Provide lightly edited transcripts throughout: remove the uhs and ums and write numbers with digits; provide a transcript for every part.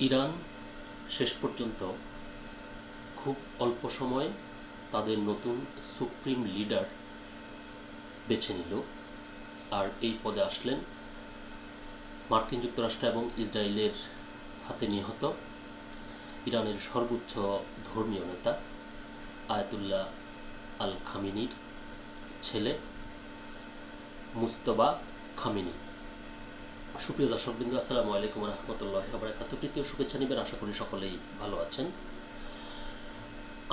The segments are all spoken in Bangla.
ইরান শেষ পর্যন্ত খুব অল্প সময়ে তাদের নতুন সুপ্রিম লিডার বেছে নিল। আর এই পদে আসলেন মার্কিন যুক্তরাষ্ট্র এবং ইসরায়েলের হাতে নিহত ইরানের সর্বোচ্চ ধর্মীয় নেতা আয়াতুল্লাহ আল খামেনির ছেলে মুজতবা খামেনি। সুপ্রিয় দর্শকবৃন্দ, আসসালামু আলাইকুম রহমতুল্লাহি ওয়া বারাকাতুহু। তৃতীয় শুভেচ্ছা নেবেন, আশা করি সকলেই ভালো আছেন।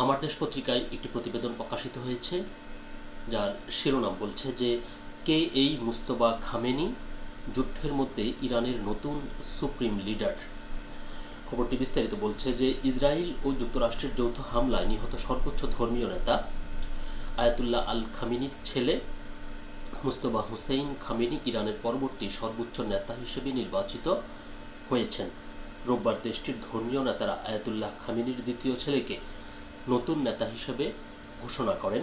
আমার দেশ পত্রিকায় একটি প্রতিবেদন প্রকাশিত হয়েছে, যার শিরোনাম বলছে যে কে এই মুজতবা খামেনি, যুদ্ধের মধ্যে ইরানের নতুন সুপ্রিম লিডার। খবরটি বিস্তারিত বলছে যে ইসরায়েল ও যুক্তরাষ্ট্রের যৌথ হামলায় নিহত সর্বোচ্চ ধর্মীয় নেতা আয়াতুল্লাহ আল খামেনির ছেলে মুজতবা হুসেইন খামেনি ইরানের পরবর্তী সর্বোচ্চ নেতা হিসেবে নির্বাচিত হয়েছেন। রোববার দেশটির ধর্মীয় নেতারা আয়াতুল্লাহ খামেনির দ্বিতীয় ছেলেকে নতুন নেতা হিসেবে ঘোষণা করেন।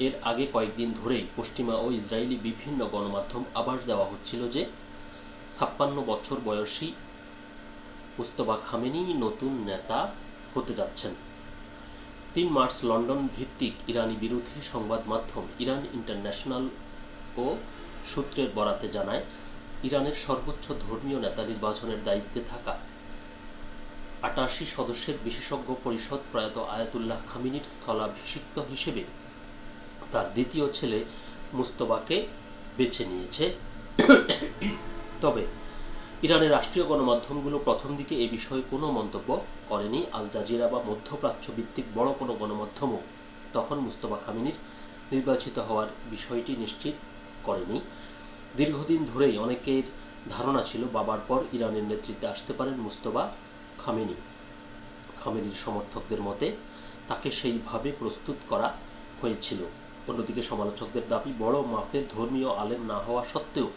এর আগে কয়েকদিন ধরেই পশ্চিমা ও ইসরায়েলি বিভিন্ন গণমাধ্যম আভাস দেওয়া হচ্ছিল যে ৫৬ বছর বয়সী মুজতবা খামেনি নতুন নেতা হতে যাচ্ছেন। ৩ মার্চ লন্ডন ভিত্তিক ইরানি বিরোধী সংবাদ মাধ্যম ইরান ইন্টারন্যাশনাল ও সূত্রের বরাতে জানায়, ইরানের সর্বোচ্চ ধর্মীয় নেতা নির্বাচনের দায়িত্বে থাকা ৮৮ সদস্যের বিশেষজ্ঞ পরিষদ প্রয়াত আয়াতুল্লাহ খামেনির স্থলাভিষিক্ত হিসেবে তার দ্বিতীয় ছেলে মুজতবাকে বেছে নিয়েছে। তবে ইরানের রাষ্ট্রীয় গণমাধ্যমগুলো প্রথম দিকে এ বিষয়ে কোনো মন্তব্য করেনি। আল জাজিরা বা মধ্যপ্রাচ্য ভিত্তিক বড় কোনো গণমাধ্যমও তখন মুজতবা খামেনির নির্বাচিত হওয়ার বিষয়টি নিশ্চিত করেনি। দীর্ঘদিন ধরেই অনেকের ধারণা ছিল বাবার পর ইরানের নেতৃত্বে আসতে পারেন মুজতবা খামেনি। খামেনির সমর্থকদের মতে তাকে সেইভাবে প্রস্তুত করা হয়েছিল। অন্যদিকে সমালোচকদের দাবি, বড় মাপের ধর্মীয় আলেম না হওয়া সত্ত্বেও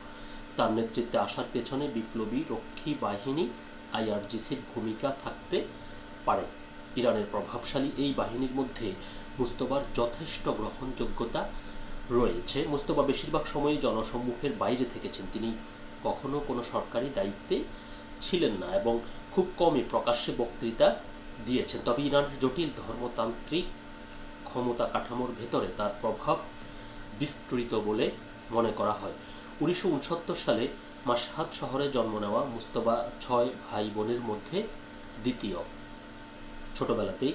তার নেতৃত্বে আসার পেছনে বিপ্লবী রক্ষী বাহিনী আইআরজিসির ভূমিকা থাকতে পারে। ইরানের প্রভাবশালী এই বাহিনীর মধ্যে মুজতবার যথেষ্ট গ্রহণযোগ্যতা রয়েছে। মুজতবা বেশিরভাগ সময়ই জনসম্মুখের বাইরে থেকেছেন। তিনি কখনো কোনো সরকারি দায়িত্বে ছিলেন না এবং খুব কমই প্রকাশ্যে বক্তৃতা দিয়েছেন। তবে ইরানের জটিল ধর্মতান্ত্রিক ক্ষমতা কাঠামোর ভেতরে তার প্রভাব বিস্তৃত বলে মনে করা হয়। ১৯৬৯ সালে মাশহাদ শহরে জন্ম নেওয়া মুজতবা ৬ ভাই বোনের মধ্যে দ্বিতীয়। ছোটবেলাতেই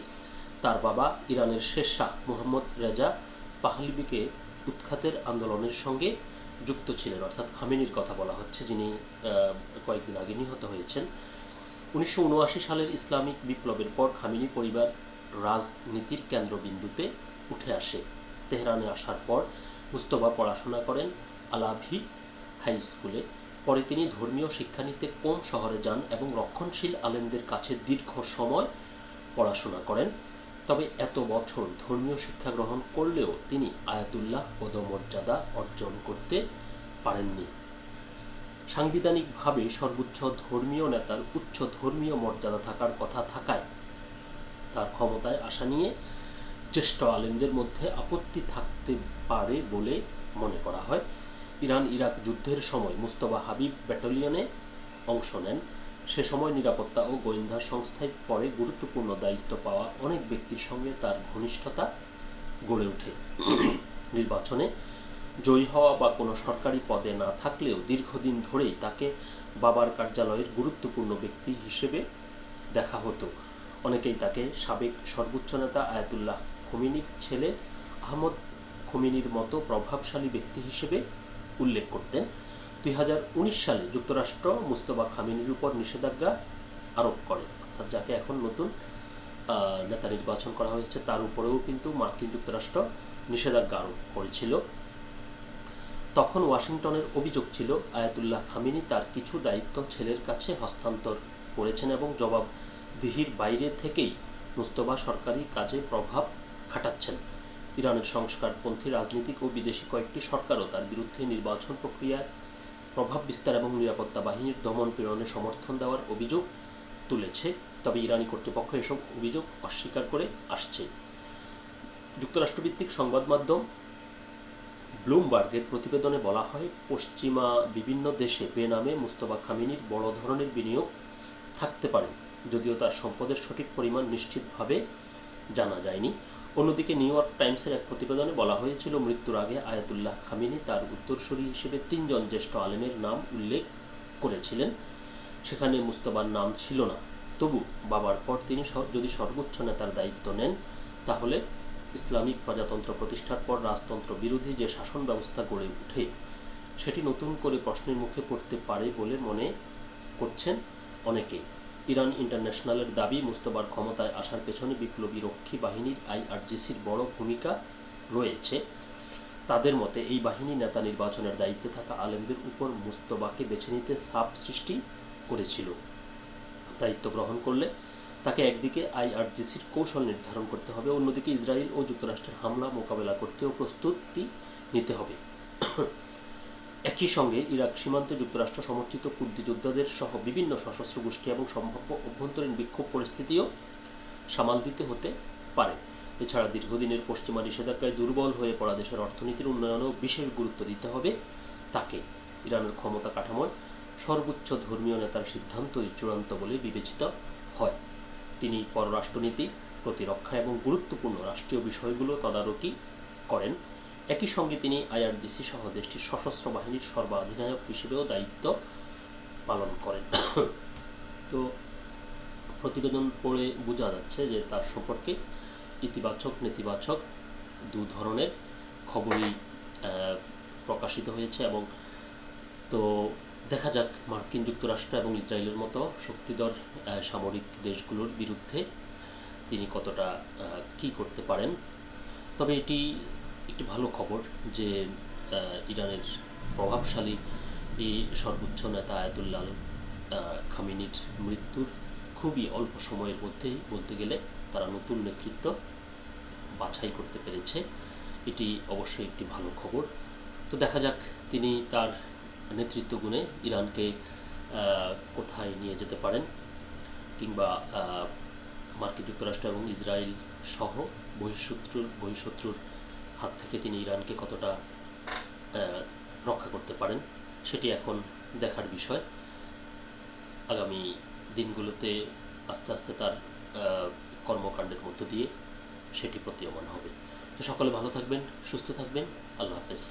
তার বাবা ইরানের শেষ শাহ মোহাম্মদ রেজা পাহলভিকে উৎখাতের আন্দোলনের সঙ্গে যুক্ত ছিলেন। অর্থাৎ খামেনির কথা বলা হচ্ছে, যিনি কয়েকদিন আগে নিহত হয়েছেন। ১৯৭৯ সালের ইসলামিক বিপ্লবের পর খামেনি পরিবার রাজনীতির কেন্দ্রবিন্দুতে উঠে আসে। তেহরানে আসার পর মুজতবা পড়াশোনা করেন আলাভি হাই স্কুলে। পরে তিনি ধর্মীয় শিক্ষানীতিতে কোম শহরে যান এবং রক্ষণশীল আলেমদের কাছে দীর্ঘ সময় পড়াশোনা করেন। তবে এত বছর ধর্মীয় শিক্ষা গ্রহণ করলেও তিনি আয়াতুল্লাহ পদমর্যাদা অর্জন করতে পারেননি। সাংবিধানিকভাবে সর্বোচ্চ ধর্মীয় নেতার উচ্চ ধর্মীয় মর্যাদা থাকার কথা থাকায় তার ক্ষমতায় আসা নিয়ে জ্যেষ্ঠ আলেমদের মধ্যে আপত্তি থাকতে পারে বলে মনে করা হয়। ইরান ইরাক যুদ্ধের সময় মুজতবা হাবিব ব্যাটালিয়নে অংশ নেন। সে সময় নিরাপত্তা ও গোয়েন্দা সংস্থায় পরে গুরুত্বপূর্ণ দায়িত্ব পাওয়া অনেক ব্যক্তির সঙ্গে তার ঘনিষ্ঠতা গড়ে ওঠে। নির্বাচনে জয়ী হওয়া বা কোনো সরকারি পদে না থাকলেও দীর্ঘদিন ধরেই তাকে বাবার কার্যালয়ের গুরুত্বপূর্ণ ব্যক্তি হিসেবে দেখা হতো। অনেকেই তাকে সাবেক সর্বোচ্চ নেতা আয়াতুল্লাহ খোমেনির ছেলে আহমদ খোমেনির মতো প্রভাবশালী ব্যক্তি হিসেবে উল্লেখ করতেন। ২০১৯ সালে যুক্তরাষ্ট্র মুজতবা খামেনির উপর নিষেধাজ্ঞা আরোপ করে, অর্থাৎ যাকে এখন নতুন নেতা নির্বাচন করা হয়েছে তার উপরেও কিন্তু মার্কিন যুক্তরাষ্ট্র নিষেধাজ্ঞা আরোপ করেছিল। তখন ওয়াশিংটনের অভিযোগ ছিল আয়াতুল্লাহ খামেনি তার কিছু দায়িত্ব ছেলের কাছে হস্তান্তর করেছেন এবং জবাবদিহির বাইরে থেকেই মুজতবা সরকারি কাজে প্রভাব খাটাচ্ছেন। ইরানের সংস্কারপন্থী রাজনীতিক ও বিদেশি কয়েকটি সরকারও তার বিরুদ্ধে নির্বাচন প্রক্রিয়ায় প্রভাব বিস্তার এবং নিরাপত্তা বাহিনীর দমন পীড়নে সমর্থন দেওয়ার অভিযোগ তুলেছে। তবে ইরানি কর্তৃপক্ষ এসব অভিযোগ অস্বীকার করে আসছে। যুক্তরাষ্ট্রভিত্তিক সংবাদ মাধ্যম ব্লুমবার্গের প্রতিবেদনে বলা হয়, পশ্চিমা বিভিন্ন দেশে বেনামে মুজতবা খামেনির বড় ধরনের বিনিয়োগ থাকতে পারে। যদিও তার সম্পদের সঠিক পরিমাণ নিশ্চিতভাবে জানা যায়নি। অন্যদিকে নিউ ইয়র্ক টাইমসের এক প্রতিবেদনে বলা হয়েছিল, মৃত্যুর আগে আয়াতুল্লাহ খামেনি তার উত্তরসূরি হিসেবে 3 জন জ্যেষ্ঠ আলেমের নাম উল্লেখ করেছিলেন। সেখানে মুস্তফার নাম ছিল না। তবু বাবার পর তিনি যদি সর্বোচ্চ নেতার দায়িত্ব নেন, তাহলে ইসলামিক প্রজাতন্ত্র প্রতিষ্ঠার পর রাজতন্ত্র বিরোধী যে শাসন ব্যবস্থা গড়ে ওঠে, সেটি নতুন করে প্রশ্নের মুখে পড়তে পারে বলে মনে করছেন অনেকে। ইরান ইন্টারন্যাশনালের দাবি, মুস্তফার ক্ষমতায় আসার পেছনে বিপ্লবী রক্ষী বাহিনীর আইআরজিসির বড় ভূমিকা রয়েছে। তাদের মতে এই বাহিনী নেতা নির্বাচনের দায়িত্বে থাকা আলেমদের উপর মুস্তফাকে বেছে নিতে চাপ সৃষ্টি করেছিল। দায়িত্ব গ্রহণ করলে তাকে একদিকে আইআরজিসির কৌশল নির্ধারণ করতে হবে, অন্যদিকে ইসরায়েল ও যুক্তরাষ্ট্রের হামলা মোকাবেলা করতেও প্রস্তুতি নিতে হবে। একই সঙ্গে ইরাক সীমান্তে যুক্তরাষ্ট্র সমর্থিত কুর্দি যোদ্ধাদের সহ বিভিন্ন সশস্ত্র গোষ্ঠী এবং সম্ভাব্য অভ্যন্তরীণ বিক্ষোভ পরিস্থিতিও সামাল দিতে হতে পারে। এছাড়া দীর্ঘদিনের পশ্চিমা নিষেধাজ্ঞায় দুর্বল হয়ে পড়া দেশের অর্থনীতির উন্নয়নেও বিশেষ গুরুত্ব দিতে হবে তাকে। ইরানের ক্ষমতা কাঠামোয় সর্বোচ্চ ধর্মীয় নেতার সিদ্ধান্তই চূড়ান্ত বলে বিবেচিত হয়। তিনি পররাষ্ট্রনীতি, প্রতিরক্ষা এবং গুরুত্বপূর্ণ রাষ্ট্রীয় বিষয়গুলো তদারকি করেন। একই সঙ্গে তিনি আইআরজিসি সহ দেশটির সশস্ত্র বাহিনীর সর্বাধিনায়ক হিসেবেও দায়িত্ব পালন করেন। তো প্রতিবেদন পড়ে বোঝা যাচ্ছে যে তার সম্পর্কে ইতিবাচক নেতিবাচক দু ধরনের খবরই প্রকাশিত হয়েছে। এবং তো দেখা যাক মার্কিন যুক্তরাষ্ট্র এবং ইসরায়েলের মতো শক্তিধর সামরিক দেশগুলোর বিরুদ্ধে তিনি কতটা কি করতে পারেন। তবে এটি একটি ভালো খবর যে ইরানের প্রভাবশালী এই সর্বোচ্চ নেতা আয়াতুল্লাহ খামেনির মৃত্যুর খুবই অল্প সময়ের মধ্যেই বলতে গেলে তারা নতুন নেতৃত্ব বাছাই করতে পেরেছে। এটি অবশ্যই একটি ভালো খবর। তো দেখা যাক তিনি তার নেতৃত্ব গুণে ইরানকে কোথায় নিয়ে যেতে পারেন, কিংবা মার্কিন যুক্তরাষ্ট্র এবং ইসরায়েল সহ বহিঃশত্রুর হাত থেকে তিনি ইরানকে কতটা রক্ষা করতে পারেন, সেটি এখন দেখার বিষয়। আগামী দিনগুলোতে আস্তে আস্তে তার কর্মকাণ্ডের মধ্য দিয়ে সেটি প্রতীয়মান হবে। তো সকলে ভালো থাকবেন, সুস্থ থাকবেন। আল্লাহ হাফেজ।